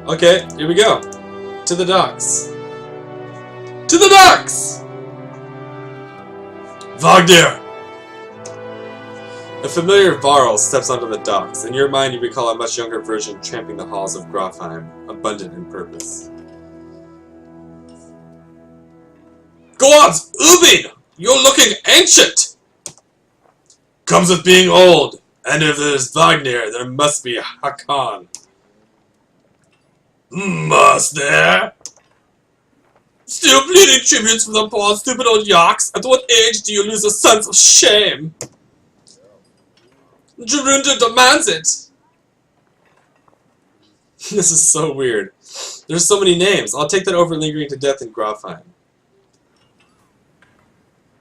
Okay, here we go. To the docks. To the docks! Wagner! A familiar Varl steps onto the docks. In your mind, you recall a much younger version tramping the halls of Grofheim, abundant in purpose. Gods, Ubin! You're looking ancient! Comes with being old, and if there's Wagner, there must be Hakan. Must there? Still pleading tributes for the poor stupid old yaks? At what age do you lose a sense of shame? Jorunda demands it! This is so weird. There's so many names. I'll take that over lingering to death in Grofheim.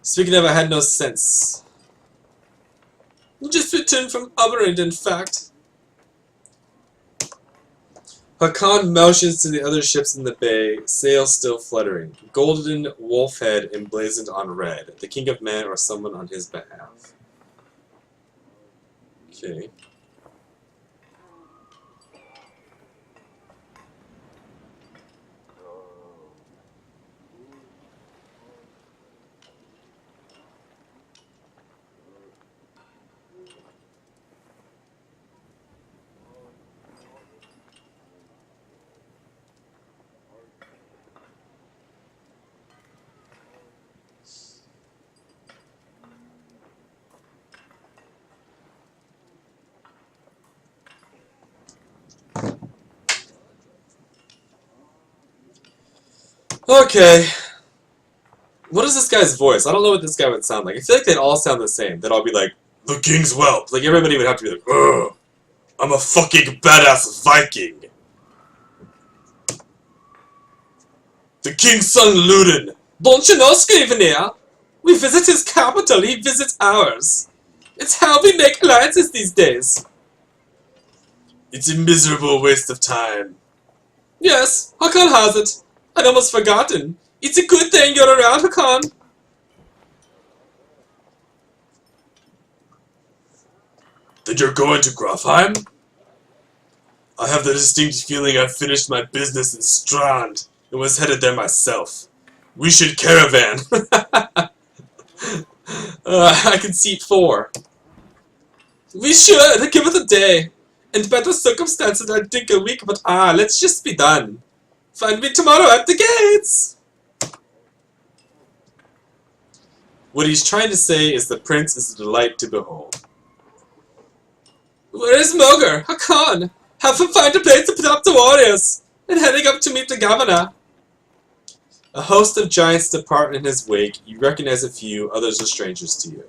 Speaking of, I had no sense. Just returned from Aberrand, in fact. Hakan motions to the other ships in the bay, sails still fluttering. Golden wolf head emblazoned on red. The king of men or someone on his behalf. Okay. Okay. What is this guy's voice? I don't know what this guy would sound like. I feel like they'd all sound the same. They'd all be like, the king's whelp. Like, everybody would have to be like, ugh, I'm a fucking badass Viking. The king's son Ludin. Don't you know, Scrivener? We visit his capital, he visits ours. It's how we make alliances these days. It's a miserable waste of time. Yes, Hakan has it. I'd almost forgotten. It's a good thing you're around, Hakan. Then you're going to Grofheim? I have the distinct feeling I've finished my business in Strand and was headed there myself. We should caravan. I can seat 4. We should. Give it a day. In better circumstances, I'd think a week, but let's just be done. Find me tomorrow at the gates! What he's trying to say is the prince is a delight to behold. Where is Moger? Hakan! Have him find a place to put up the warriors! And heading up to meet the governor. A host of giants depart in his wake. You recognize a few, others are strangers to you.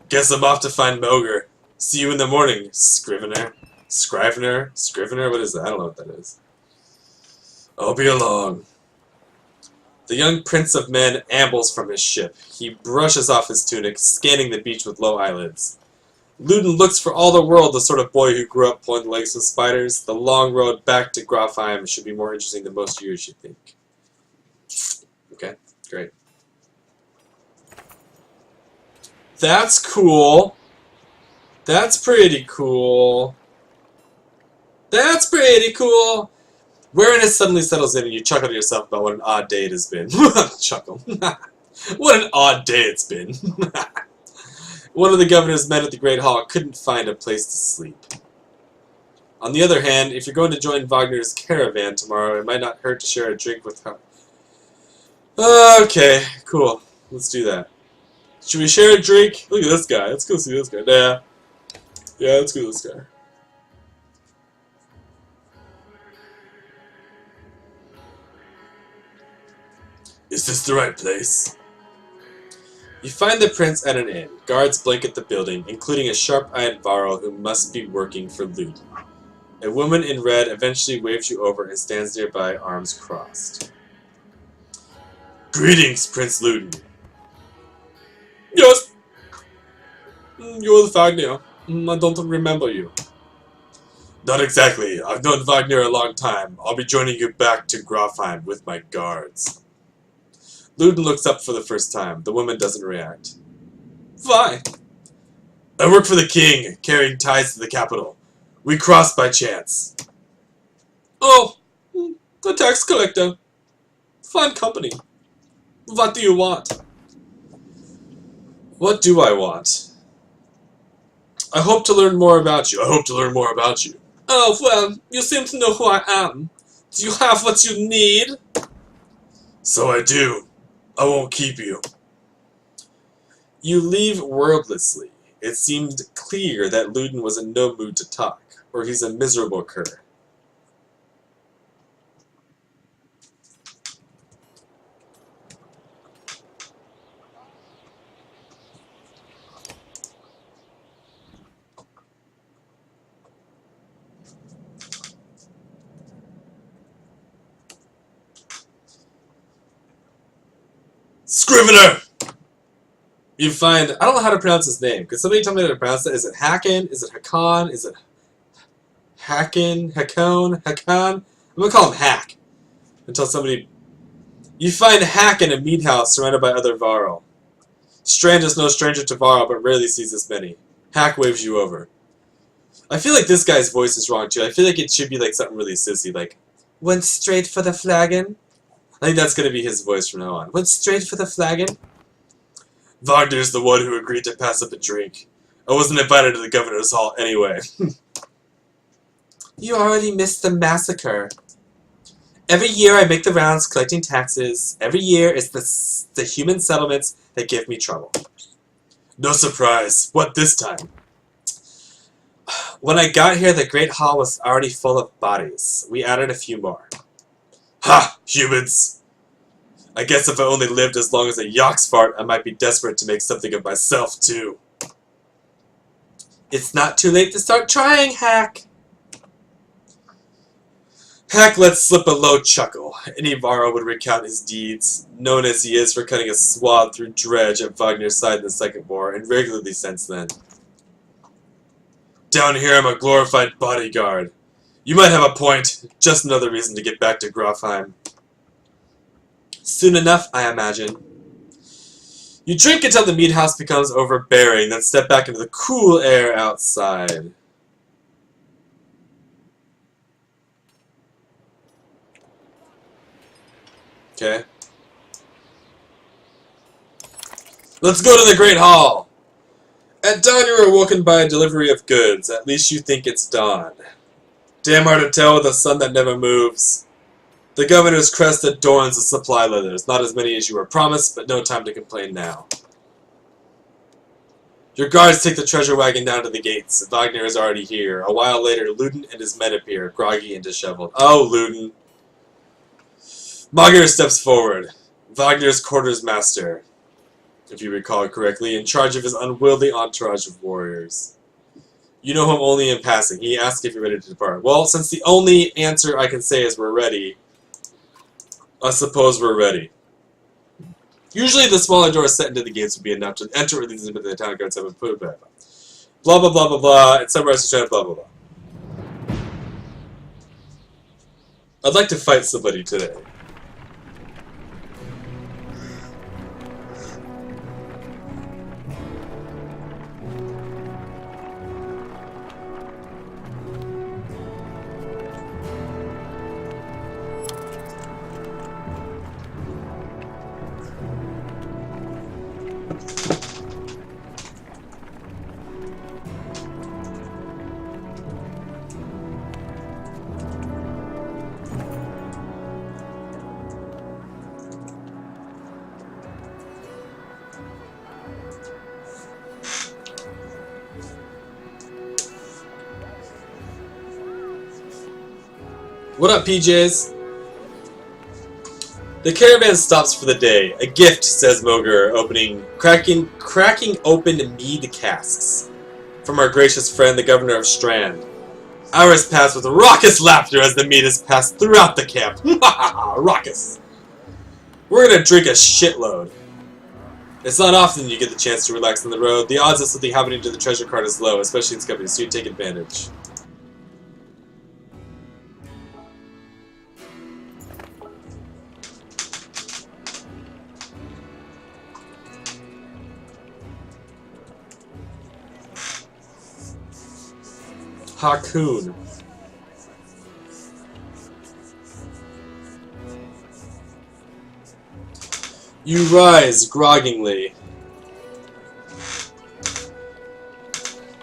Guess I'm off to find Moger. See you in the morning, Scrivener. Scrivener? What is that? I don't know what that is. I'll be along. The young prince of men ambles from his ship. He brushes off his tunic, scanning the beach with low eyelids. Ludin looks for all the world the sort of boy who grew up pulling legs with spiders. The long road back to Grofheim should be more interesting than most years you think. Okay, great. That's cool. That's pretty cool. That's pretty cool. Weariness suddenly settles in and you chuckle to yourself about what an odd day it has been. Chuckle. What an odd day it's been. One of the governor's men at the Great Hall couldn't find a place to sleep. On the other hand, if you're going to join Wagner's caravan tomorrow, it might not hurt to share a drink with her. Okay, cool. Let's do that. Should we share a drink? Look at this guy. Let's go see this guy. Yeah, let's go this guy. Is this the right place? You find the prince at an inn. Guards blanket the building, including a sharp-eyed Varl who must be working for Ludin. A woman in red eventually waves you over and stands nearby, arms crossed. Greetings, Prince Ludin. Yes. You're the Wagner. I don't remember you. Not exactly. I've known Wagner a long time. I'll be joining you back to Grofheim with my guards. Ludin looks up for the first time. The woman doesn't react. Why? I work for the king, carrying ties to the capital. We crossed by chance. Oh, A tax collector. Fine company. What do you want? What do I want? I hope to learn more about you. I hope to learn more about you. Oh, well, you seem to know who I am. Do you have what you need? So I do. I won't keep you. You leave wordlessly. It seemed clear that Luden was in no mood to talk, or he's a miserable cur. Scrivener! You find, I don't know how to pronounce his name. Could somebody tell me how to pronounce it? Is it Hacken? Is it Hakan? Is it Hacken? Hakon? Hakan? I'm gonna call him Hack. Until somebody... You find Hack in a meat house surrounded by other Varl. Strand is no stranger to Varl, but rarely sees as many. Hack waves you over. I feel like this guy's voice is wrong too. I feel like it should be like something really sissy, like, went straight for the flagon. I think that's gonna be his voice from now on. Went straight for the flagon. Wagner's the one who agreed to pass up a drink. I wasn't invited to the governor's hall anyway. You already missed the massacre. Every year I make the rounds collecting taxes. Every year it's the human settlements that give me trouble. No surprise. What this time? When I got here, the Great Hall was already full of bodies. We added a few more. Ha! Humans! I guess if I only lived as long as a Yox fart, I might be desperate to make something of myself, too. It's not too late to start trying, Hack! Hack lets slip a low chuckle. Any Varro would recount his deeds, known as he is for cutting a swath through Dredge at Wagner's side in the Second War, and regularly since then. Down here I'm a glorified bodyguard. You might have a point. Just another reason to get back to Grofheim. Soon enough, I imagine. You drink until the meat house becomes overbearing, then step back into the cool air outside. Okay. Let's go to the Great Hall! At dawn you are awoken by a delivery of goods. At least you think it's dawn. Damn hard to tell with a sun that never moves. The governor's crest adorns the supply letters. Not as many as you were promised, but no time to complain now. Your guards take the treasure wagon down to the gates. Wagner is already here. A while later, Luden and his men appear, groggy and disheveled. Oh, Luden. Magyar steps forward. Wagner's quarters master, if you recall correctly, in charge of his unwieldy entourage of warriors. You know him only in passing. He asks if you're ready to depart. Well, since the only answer I can say is we're ready, I suppose we're ready. Usually the smaller doors set into the gates would be enough to enter or leave them, but the town guards have been put back. Blah blah blah blah blah, and summarizes to blah blah blah. I'd like to fight somebody today. What up, PJs? The caravan stops for the day. A gift, says Moger, cracking open mead casks. From our gracious friend, the governor of Strand. Hours pass with raucous laughter as the mead is passed throughout the camp. Raucous. We're gonna drink a shitload. It's not often you get the chance to relax on the road. The odds of something happening to the treasure cart is low, especially in this company, so you take advantage. Hakun. You rise groggingly.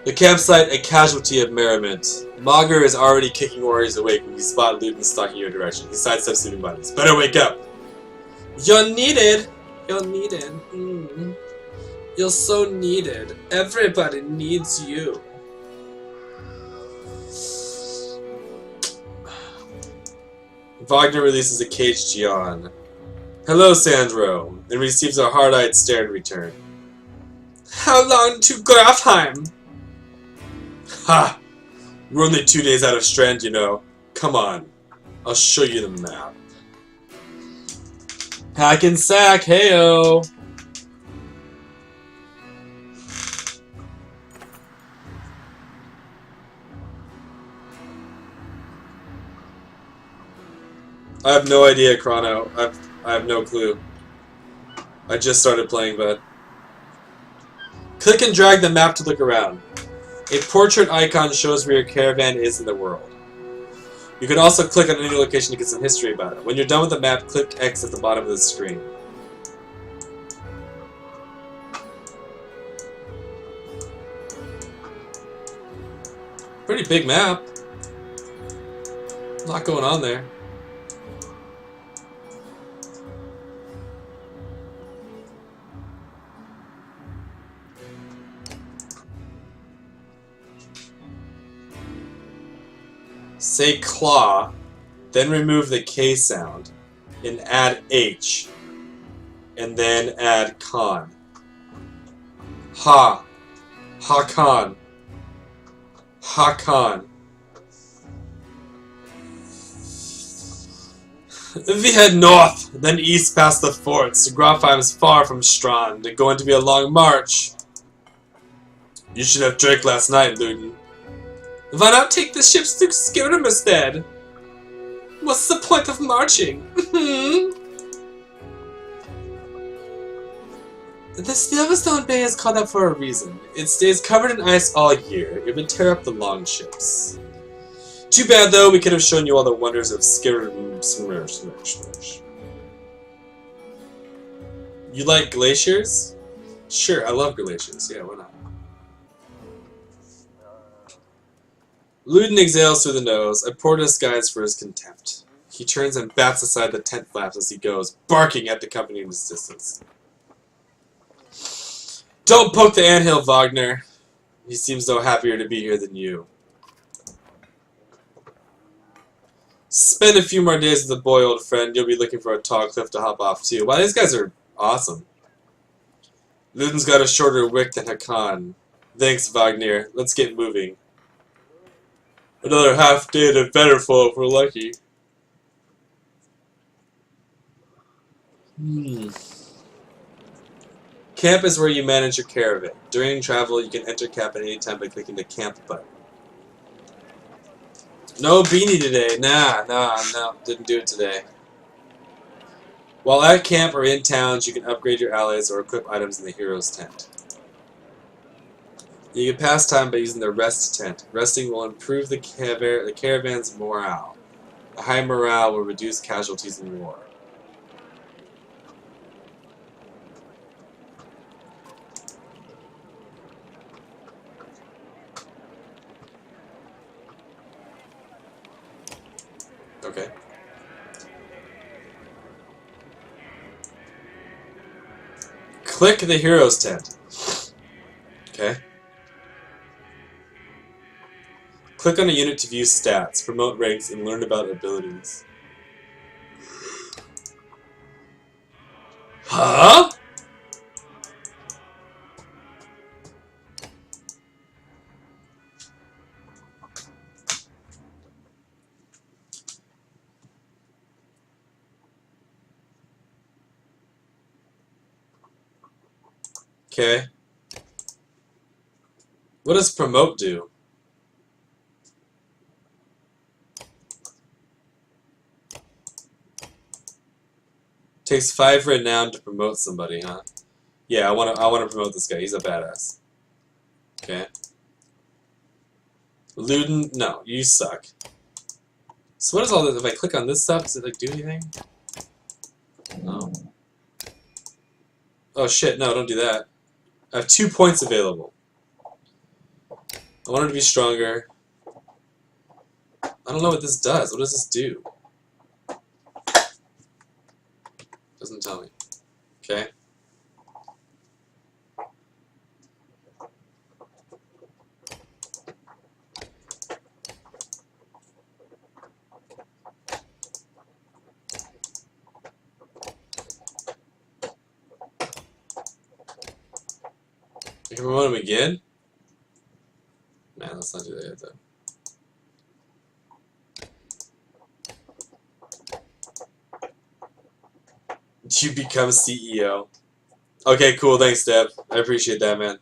The campsite, a casualty of merriment. Mager is already kicking warriors awake when you spot Luton stalking your direction. He sidesteps sleeping bodies. Better wake up! You're needed! You're needed. You're so needed. Everybody needs you. Wagner releases a caged yawn. Hello, Sandro, and receives a hard-eyed stare in return. How long to Grafheim? Ha! We're only 2 days out of Strand, you know. Come on. I'll show you the map. Hack and sack, heyo! I have no idea, Chrono. I have no clue. I just started playing, bud. Click and drag the map to look around. A portrait icon shows where your caravan is in the world. You can also click on any location to get some history about it. When you're done with the map, click X at the bottom of the screen. Pretty big map. A lot going on there. Say claw, then remove the K sound, and add H, and then add con. Ha. Ha-con. Ha-con. We head north, then east past the forts. Grafheim is far from Strand. It's going to be a long march. You should have drank last night, Luton. Why not take the ships to Skirnum instead? What's the point of marching? The Silverstone Bay is called up for a reason. It stays covered in ice all year. It would tear up the longships. Too bad, though, we could have shown you all the wonders of Skirnum. You like glaciers? Sure, I love glaciers. Yeah, why not? Luton exhales through the nose, a poor disguise for his contempt. He turns and bats aside the tent flaps as he goes, barking at the company in his distance. Don't poke the anthill, Wagner. He seems no happier to be here than you. Spend a few more days with the boy, old friend. You'll be looking for a tall cliff to hop off, too. Wow, these guys are awesome. Luton's got a shorter wick than Hakan. Thanks, Wagner. Let's get moving. Another half day to Bannerfall if we're lucky. Camp is where you manage your caravan. During travel, you can enter camp at any time by clicking the camp button. No beanie today. Nah, didn't do it today. While at camp or in towns, you can upgrade your allies or equip items in the hero's tent. You can pass time by using the rest tent. Resting will improve the caravan's morale. A high morale will reduce casualties in war. Okay. Click the hero's tent. Okay. Click on a unit to view stats, promote ranks, and learn about abilities. Huh? Okay. What does promote do? Takes 5 renown to promote somebody, huh? Yeah, I wanna promote this guy. He's a badass. Okay. Luden, no, you suck. So what is all this? If I click on this stuff, does it like do anything? No. Oh shit, no, don't do that. I have 2 points available. I want her to be stronger. I don't know what this does. What does this do? Doesn't tell me. Okay. You can promote him again? Man, let's not do that yet, though. You become CEO. Okay, cool. Thanks, Deb. I appreciate that, man.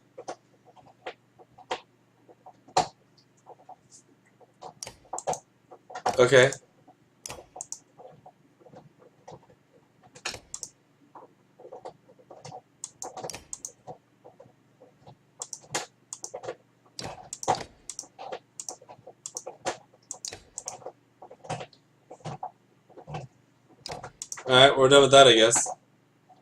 Okay. Alright, we're done with that, I guess.